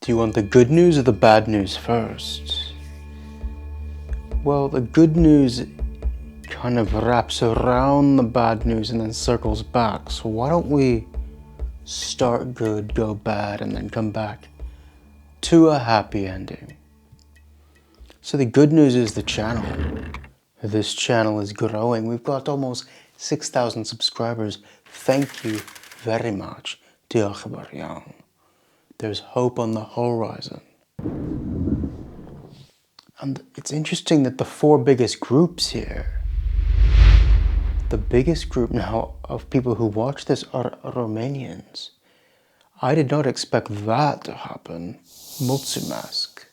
Do you want the good news or the bad news first? Well, the good news kind of wraps around the bad news and then circles back. So why don't we start good, go bad, and then come back to a happy ending? So the good news is the channel. This channel is growing. We've got almost 6,000 subscribers. Thank you very much. Diolch yn fawr iawn. There's hope on the horizon. And it's interesting that the four biggest groups here, the biggest group now of people who watch this are Romanians. I did not expect that to happen. Mulțumesc.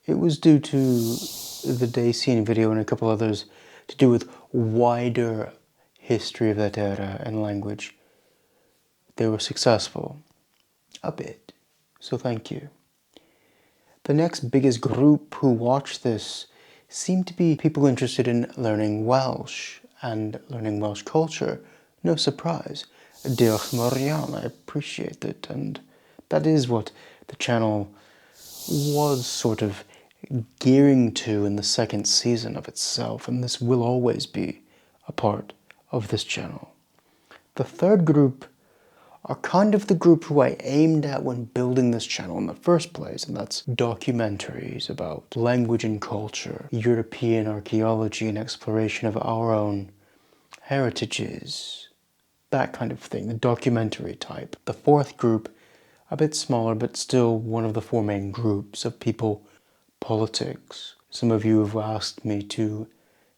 It was due to the Dacian video and a couple others to do with wider history of that era and language. They were successful. A bit. So thank you. The next biggest group who watch this seem to be people interested in learning Welsh and learning Welsh culture. No surprise. Diolch yn fawr iawn, I appreciate it. And that is what the channel was sort of gearing to in the second season of itself, and this will always be a part of this channel. The third group are kind of the group who I aimed at when building this channel in the first place, and that's documentaries about language and culture, European archaeology and exploration of our own heritages, that kind of thing, the documentary type. The fourth group, a bit smaller, but still one of the four main groups of people, politics. Some of you have asked me to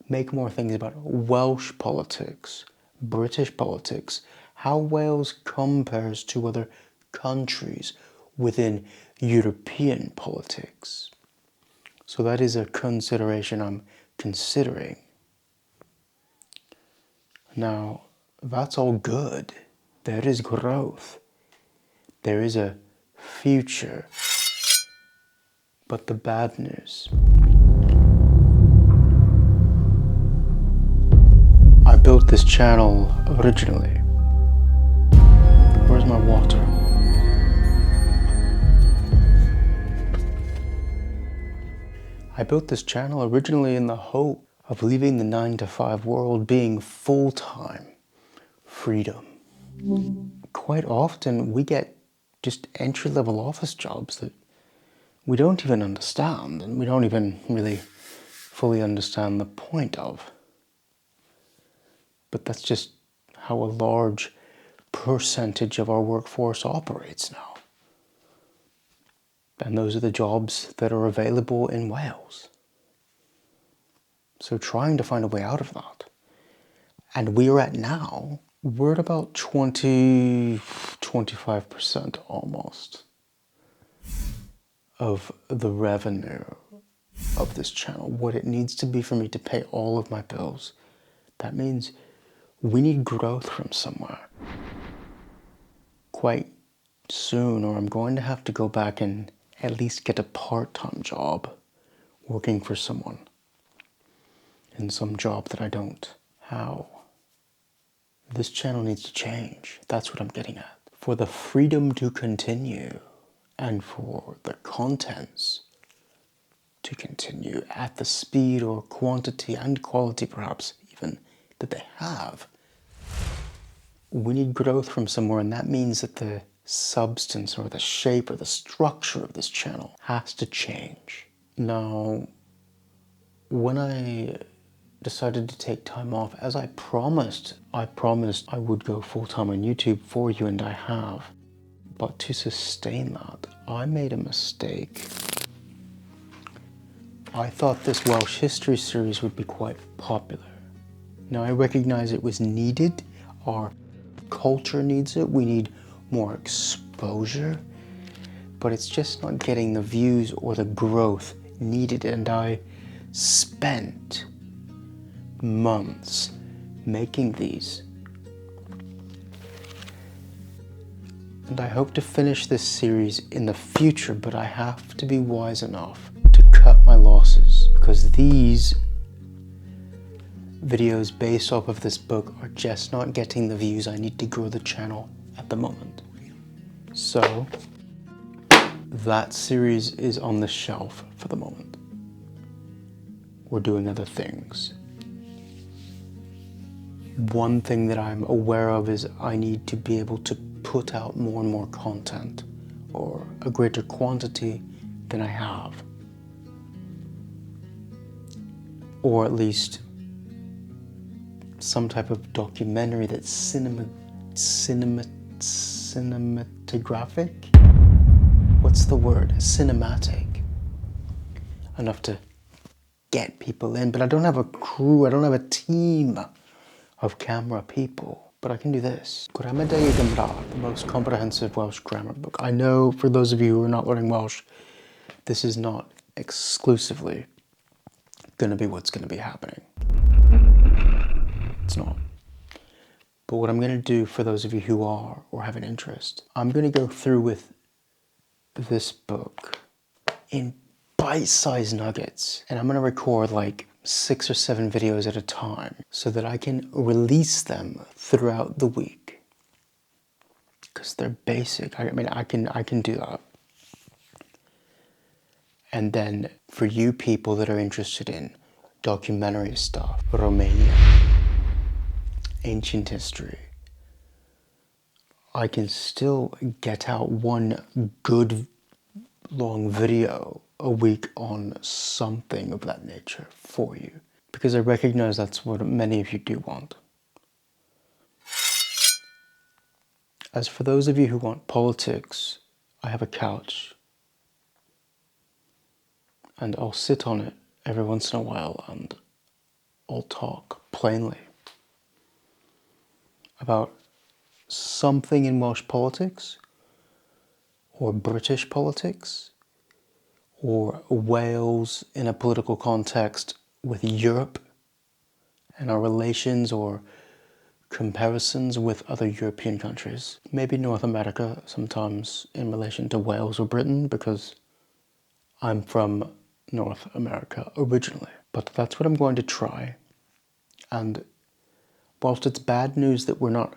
make more things about Welsh politics, British politics, how Wales compares to other countries within European politics. So that is a consideration I'm considering. Now, that's all good. There is growth. There is a future. But the bad news. I built this channel originally. Where's my water? I built this channel originally in the hope of leaving the 9-to-5 world, being full-time freedom. Quite often we get just entry-level office jobs that we don't even understand, and we don't even really fully understand the point of. But that's just how a large percentage of our workforce operates now. And those are the jobs that are available in Wales. So trying to find a way out of that. And we're at about 25% almost of the revenue of this channel, what it needs to be for me to pay all of my bills. That means we need growth from somewhere quite soon, or I'm going to have to go back and at least get a part-time job working for someone in some job that I don't. How? This channel needs to change. That's what I'm getting at. For the freedom to continue and for the contents to continue at the speed or quantity and quality perhaps even that they have, we need growth from somewhere, and that means that the substance or the shape or the structure of this channel has to change. Now, when I decided to take time off, as I promised I would go full-time on YouTube for you, and I have. But to sustain that, I made a mistake. I thought this Welsh history series would be quite popular. Now I recognize it was needed. Our culture needs it. We need more exposure. But it's just not getting the views or the growth needed. And I spent months making these. And I hope to finish this series in the future, but I have to be wise enough to cut my losses, because these videos based off of this book are just not getting the views I need to grow the channel at the moment. So that series is on the shelf for the moment. We're doing other things. One thing that I'm aware of is I need to be able to put out more and more content, or a greater quantity than I have. Or at least some type of documentary that's cinematographic? What's the word? Cinematic. Enough to get people in, but I don't have a crew, I don't have a team of camera people. But I can do this. Grammar y Gymraeg, the most comprehensive Welsh grammar book. I know for those of you who are not learning Welsh, this is not exclusively going to be what's going to be happening. It's not. But what I'm going to do for those of you who are or have an interest, I'm going to go through with this book in bite-sized nuggets, and I'm going to record like 6 or 7 videos at a time so that I can release them throughout the week, because they're basic. I mean, I can do that. And then for you people that are interested in documentary stuff, Romania, ancient history, I can still get out one good long video a week on something of that nature for you, because I recognize that's what many of you do want. As for those of you who want politics, I have a couch and I'll sit on it every once in a while and I'll talk plainly about something in Welsh politics, or British politics, or Wales in a political context with Europe and our relations or comparisons with other European countries. Maybe North America sometimes in relation to Wales or Britain, because I'm from North America originally. But that's what I'm going to try. And whilst it's bad news that we're not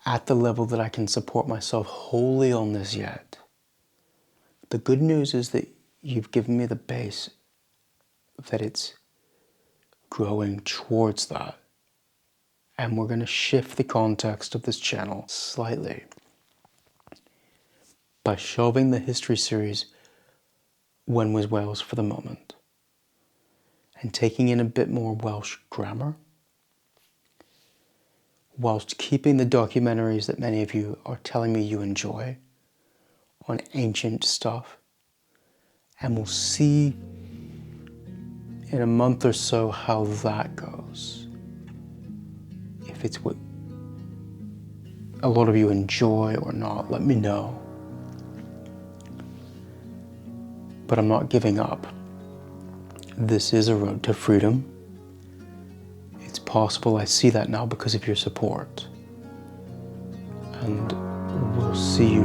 at the level that I can support myself wholly on this yet, the good news is that you've given me the base that it's growing towards that. And we're going to shift the context of this channel slightly by shelving the history series, When Was Wales, for the moment, and taking in a bit more Welsh grammar, whilst keeping the documentaries that many of you are telling me you enjoy on ancient stuff. And we'll see in a month or so how that goes. If it's what a lot of you enjoy or not, let me know. But I'm not giving up. This is a road to freedom. It's possible I see that now because of your support. And we'll see you